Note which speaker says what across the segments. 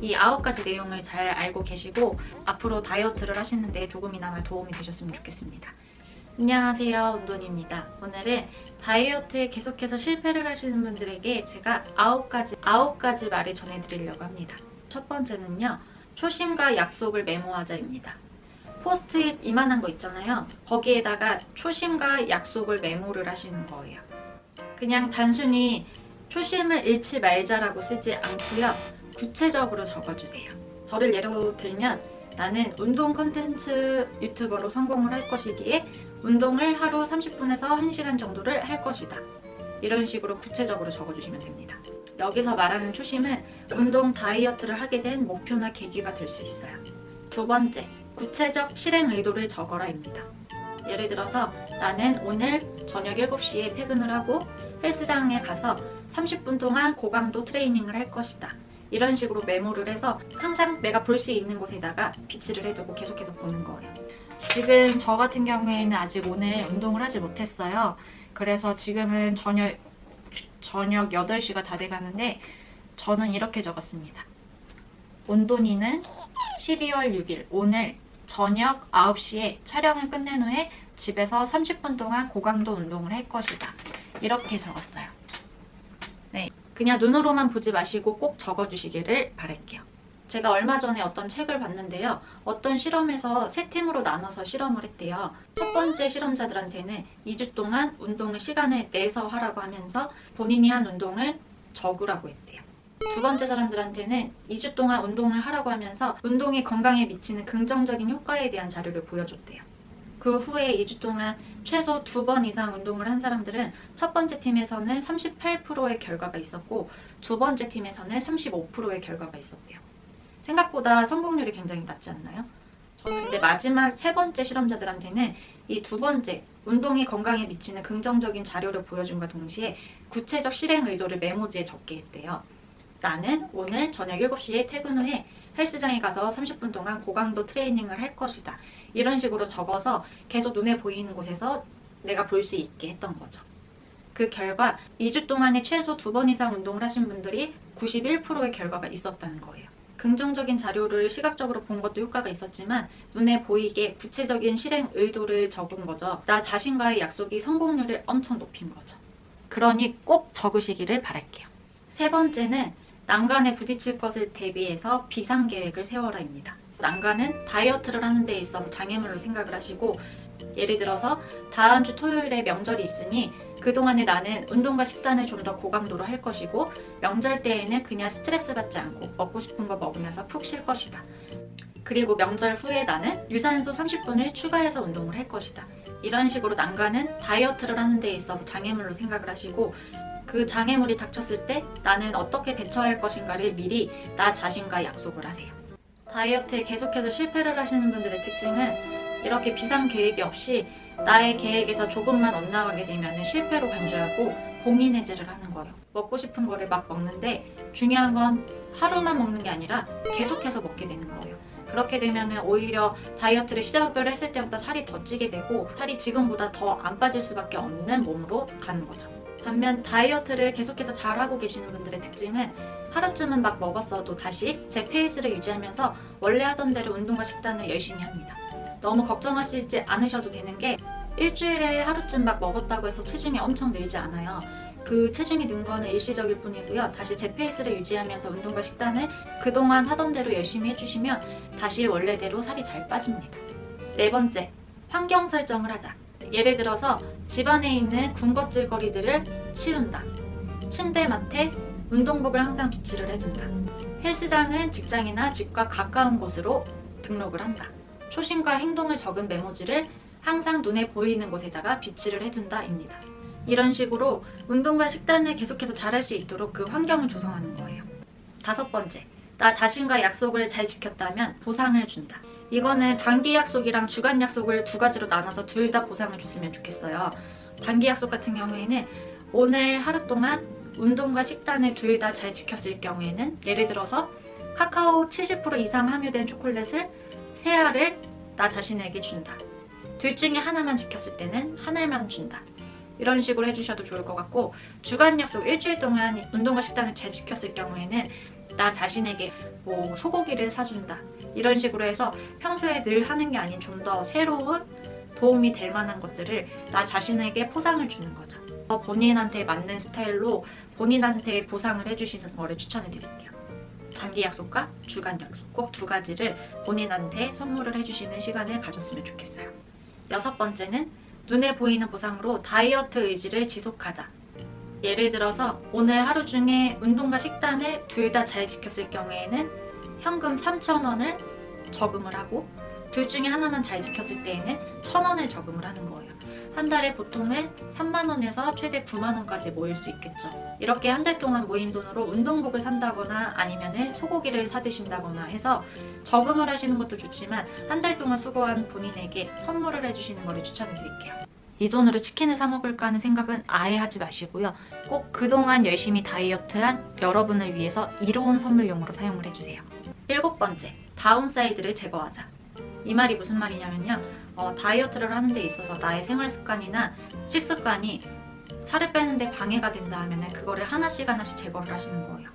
Speaker 1: 이 9가지 내용을 잘 알고 계시고 앞으로 다이어트를 하시는데 조금이나마 도움이 되셨으면 좋겠습니다. 안녕하세요, 운돈입니다. 오늘은 다이어트에 계속해서 실패를 하시는 분들에게 제가 9가지 말을 전해드리려고 합니다. 첫 번째는요, 초심과 약속을 메모하자입니다. 포스트잇 이만한 거 있잖아요. 거기에다가 초심과 약속을 메모를 하시는 거예요. 그냥 단순히 초심을 잃지 말자라고 쓰지 않고요. 구체적으로 적어주세요. 저를 예로 들면 나는 운동 컨텐츠 유튜버로 성공을 할 것이기에 운동을 하루 30분에서 1시간 정도를 할 것이다. 이런 식으로 구체적으로 적어주시면 됩니다. 여기서 말하는 초심은 운동 다이어트를 하게 된 목표나 계기가 될 수 있어요. 두 번째, 구체적 실행 의도를 적어라입니다. 예를 들어서 나는 오늘 저녁 7시에 퇴근을 하고 헬스장에 가서 30분 동안 고강도 트레이닝을 할 것이다. 이런 식으로 메모를 해서 항상 내가 볼 수 있는 곳에다가 비치를 해두고 계속해서 보는 거예요. 지금 저 같은 경우에는 아직 오늘 운동을 하지 못했어요. 그래서 지금은 저녁 8시가 다 돼가는데 저는 이렇게 적었습니다. 온돈이는 12월 6일 오늘 저녁 9시에 촬영을 끝낸 후에 집에서 30분 동안 고강도 운동을 할 것이다. 이렇게 적었어요. 네, 그냥 눈으로만 보지 마시고 꼭 적어주시기를 바랄게요. 제가 얼마 전에 어떤 책을 봤는데요. 어떤 실험에서 3팀으로 나눠서 실험을 했대요. 첫 번째 실험자들한테는 2주 동안 운동을 시간을 내서 하라고 하면서 본인이 한 운동을 적으라고 했대요. 두 번째 사람들한테는 2주 동안 운동을 하라고 하면서 운동이 건강에 미치는 긍정적인 효과에 대한 자료를 보여줬대요. 그 후에 2주 동안 최소 2번 이상 운동을 한 사람들은 첫 번째 팀에서는 38%의 결과가 있었고 두 번째 팀에서는 35%의 결과가 있었대요. 생각보다 성공률이 굉장히 낮지 않나요? 저는 근데 마지막 세 번째 실험자들한테는 이 두 번째 운동이 건강에 미치는 긍정적인 자료를 보여준과 동시에 구체적 실행 의도를 메모지에 적게 했대요. 나는 오늘 저녁 7시에 퇴근 후에 헬스장에 가서 30분 동안 고강도 트레이닝을 할 것이다. 이런 식으로 적어서 계속 눈에 보이는 곳에서 내가 볼 수 있게 했던 거죠. 그 결과 2주 동안에 최소 2번 이상 운동을 하신 분들이 91%의 결과가 있었다는 거예요. 긍정적인 자료를 시각적으로 본 것도 효과가 있었지만 눈에 보이게 구체적인 실행 의도를 적은 거죠. 나 자신과의 약속이 성공률을 엄청 높인 거죠. 그러니 꼭 적으시기를 바랄게요. 세 번째는 난관에 부딪힐 것을 대비해서 비상계획을 세워라입니다. 난관은 다이어트를 하는 데 있어서 장애물로 생각을 하시고 예를 들어서 다음 주 토요일에 명절이 있으니 그동안에 나는 운동과 식단을 좀 더 고강도로 할 것이고 명절 때에는 그냥 스트레스 받지 않고 먹고 싶은 거 먹으면서 푹 쉴 것이다. 그리고 명절 후에 나는 유산소 30분을 추가해서 운동을 할 것이다. 이런 식으로 난관은 다이어트를 하는 데 있어서 장애물로 생각을 하시고 그 장애물이 닥쳤을 때 나는 어떻게 대처할 것인가를 미리 나 자신과 약속을 하세요. 다이어트에 계속해서 실패를 하시는 분들의 특징은 이렇게 비상계획이 없이 나의 계획에서 조금만 엇나가게 되면 실패로 간주하고 봉인해제를 하는 거예요. 먹고 싶은 거를 막 먹는데 중요한 건 하루만 먹는 게 아니라 계속해서 먹게 되는 거예요. 그렇게 되면 오히려 다이어트를 시작을 했을 때보다 살이 더 찌게 되고 살이 지금보다 더 안 빠질 수밖에 없는 몸으로 가는 거죠. 반면 다이어트를 계속해서 잘하고 계시는 분들의 특징은 하루쯤은 막 먹었어도 다시 제 페이스를 유지하면서 원래 하던 대로 운동과 식단을 열심히 합니다. 너무 걱정하시지 않으셔도 되는 게 일주일에 하루쯤 막 먹었다고 해서 체중이 엄청 늘지 않아요. 그 체중이 는 거는 일시적일 뿐이고요. 다시 제 페이스를 유지하면서 운동과 식단을 그동안 하던 대로 열심히 해주시면 다시 원래대로 살이 잘 빠집니다. 네 번째, 환경 설정을 하자. 예를 들어서 집안에 있는 군것질거리들을 치운다. 침대 맡에 운동복을 항상 비치를 해둔다. 헬스장은 직장이나 집과 가까운 곳으로 등록을 한다. 초심과 행동을 적은 메모지를 항상 눈에 보이는 곳에다가 비치를 해둔다입니다. 이런 식으로 운동과 식단을 계속해서 잘할 수 있도록 그 환경을 조성하는 거예요. 다섯 번째, 나 자신과 약속을 잘 지켰다면 보상을 준다. 이거는 단기 약속이랑 주간 약속을 두 가지로 나눠서 둘 다 보상을 줬으면 좋겠어요. 단기 약속 같은 경우에는 오늘 하루 동안 운동과 식단을 둘 다 잘 지켰을 경우에는 예를 들어서 카카오 70% 이상 함유된 초콜릿을 3알을 나 자신에게 준다. 둘 중에 하나만 지켰을 때는 한 알만 준다. 이런 식으로 해주셔도 좋을 것 같고, 주간 약속 일주일 동안 운동과 식단을 잘 지켰을 경우에는 나 자신에게 뭐 소고기를 사준다 이런 식으로 해서 평소에 늘 하는 게 아닌 좀 더 새로운 도움이 될 만한 것들을 나 자신에게 포상을 주는 거죠. 본인한테 맞는 스타일로 본인한테 보상을 해주시는 거를 추천해 드릴게요. 단기 약속과 주간 약속 꼭 두 가지를 본인한테 선물을 해주시는 시간을 가졌으면 좋겠어요. 6번째는 눈에 보이는 보상으로 다이어트 의지를 지속하자. 예를 들어서 오늘 하루 중에 운동과 식단을 둘 다 잘 지켰을 경우에는 현금 3,000원을 저금을 하고, 둘 중에 하나만 잘 지켰을 때에는 1,000원을 저금을 하는 거예요. 한 달에 보통은 3만원에서 최대 9만원까지 모일 수 있겠죠. 이렇게 한 달 동안 모인 돈으로 운동복을 산다거나 아니면 소고기를 사 드신다거나 해서 저금을 하시는 것도 좋지만, 한 달 동안 수고한 본인에게 선물을 해주시는 거를 추천해 드릴게요. 이 돈으로 치킨을 사 먹을까 하는 생각은 아예 하지 마시고요. 꼭 그동안 열심히 다이어트한 여러분을 위해서 이로운 선물용으로 사용을 해주세요. 7번째, 다운사이드를 제거하자. 이 말이 무슨 말이냐면요. 다이어트를 하는 데 있어서 나의 생활 습관이나 식습관이 살을 빼는데 방해가 된다 하면 그거를 하나씩 제거를 하시는 거예요.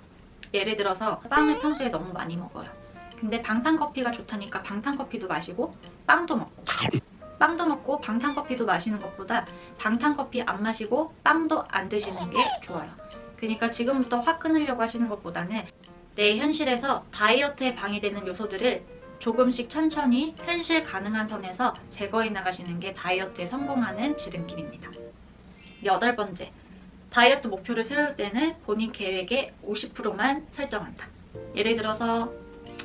Speaker 1: 예를 들어서 빵을 평소에 너무 많이 먹어요. 근데 방탄커피가 좋다니까 방탄커피도 마시고 빵도 먹고 방탄커피도 마시는 것보다 방탄커피 안 마시고 빵도 안 드시는 게 좋아요. 그러니까 지금부터 확 끊으려고 하시는 것보다는 내 현실에서 다이어트에 방해되는 요소들을 조금씩 천천히 현실 가능한 선에서 제거해 나가시는 게 다이어트에 성공하는 지름길입니다. 8번째, 다이어트 목표를 세울 때는 본인 계획의 50%만 설정한다. 예를 들어서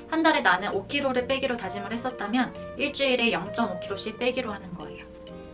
Speaker 1: 한 달에 나는 5kg를 빼기로 다짐을 했었다면 일주일에 0.5kg씩 빼기로 하는 거예요.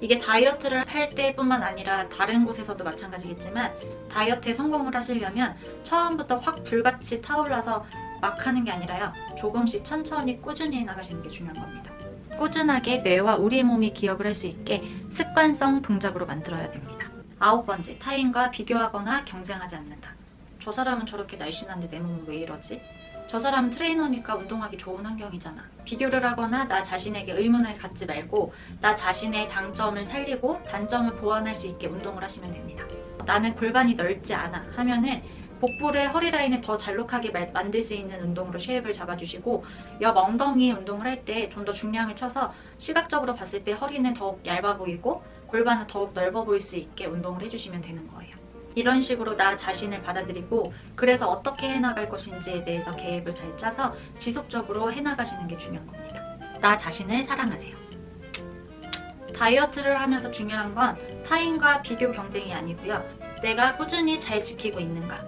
Speaker 1: 이게 다이어트를 할 때뿐만 아니라 다른 곳에서도 마찬가지겠지만, 다이어트에 성공을 하시려면 처음부터 확 불같이 타올라서 막 하는 게 아니라요. 조금씩 천천히 꾸준히 해나가시는 게 중요한 겁니다. 꾸준하게 뇌와 우리 몸이 기억을 할 수 있게 습관성 동작으로 만들어야 됩니다. 9번째, 타인과 비교하거나 경쟁하지 않는다. 저 사람은 저렇게 날씬한데 내 몸은 왜 이러지? 저 사람은 트레이너니까 운동하기 좋은 환경이잖아. 비교를 하거나 나 자신에게 의문을 갖지 말고 나 자신의 장점을 살리고 단점을 보완할 수 있게 운동을 하시면 됩니다. 나는 골반이 넓지 않아 하면은 복부를 허리라인을 더 잘록하게 만들 수 있는 운동으로 쉐입을 잡아주시고, 옆 엉덩이 운동을 할 때 좀 더 중량을 쳐서 시각적으로 봤을 때 허리는 더욱 얇아 보이고 골반은 더욱 넓어 보일 수 있게 운동을 해주시면 되는 거예요. 이런 식으로 나 자신을 받아들이고 그래서 어떻게 해나갈 것인지에 대해서 계획을 잘 짜서 지속적으로 해나가시는 게 중요한 겁니다. 나 자신을 사랑하세요. 다이어트를 하면서 중요한 건 타인과 비교 경쟁이 아니고요. 내가 꾸준히 잘 지키고 있는가,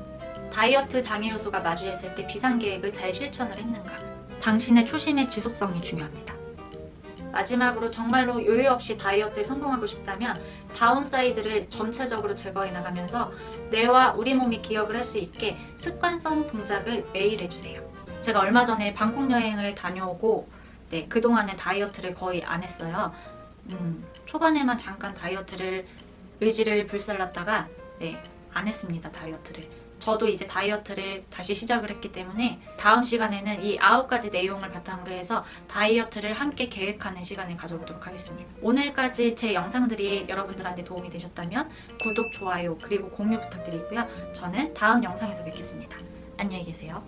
Speaker 1: 다이어트 장애 요소가 마주했을 때 비상계획을 잘 실천을 했는가, 당신의 초심의 지속성이 중요합니다. 마지막으로 정말로 요요 없이 다이어트에 성공하고 싶다면 다운사이드를 전체적으로 제거해 나가면서 뇌와 우리 몸이 기억을 할 수 있게 습관성 동작을 매일 해주세요. 제가 얼마 전에 방콕 여행을 다녀오고 그동안은 다이어트를 거의 안 했어요. 초반에만 잠깐 의지를 불살랐다가 안 했습니다, 다이어트를. 저도 이제 다이어트를 다시 시작을 했기 때문에 다음 시간에는 이 9가지 내용을 바탕으로 해서 다이어트를 함께 계획하는 시간을 가져보도록 하겠습니다. 오늘까지 제 영상들이 여러분들한테 도움이 되셨다면 구독, 좋아요, 그리고 공유 부탁드리고요. 저는 다음 영상에서 뵙겠습니다. 안녕히 계세요.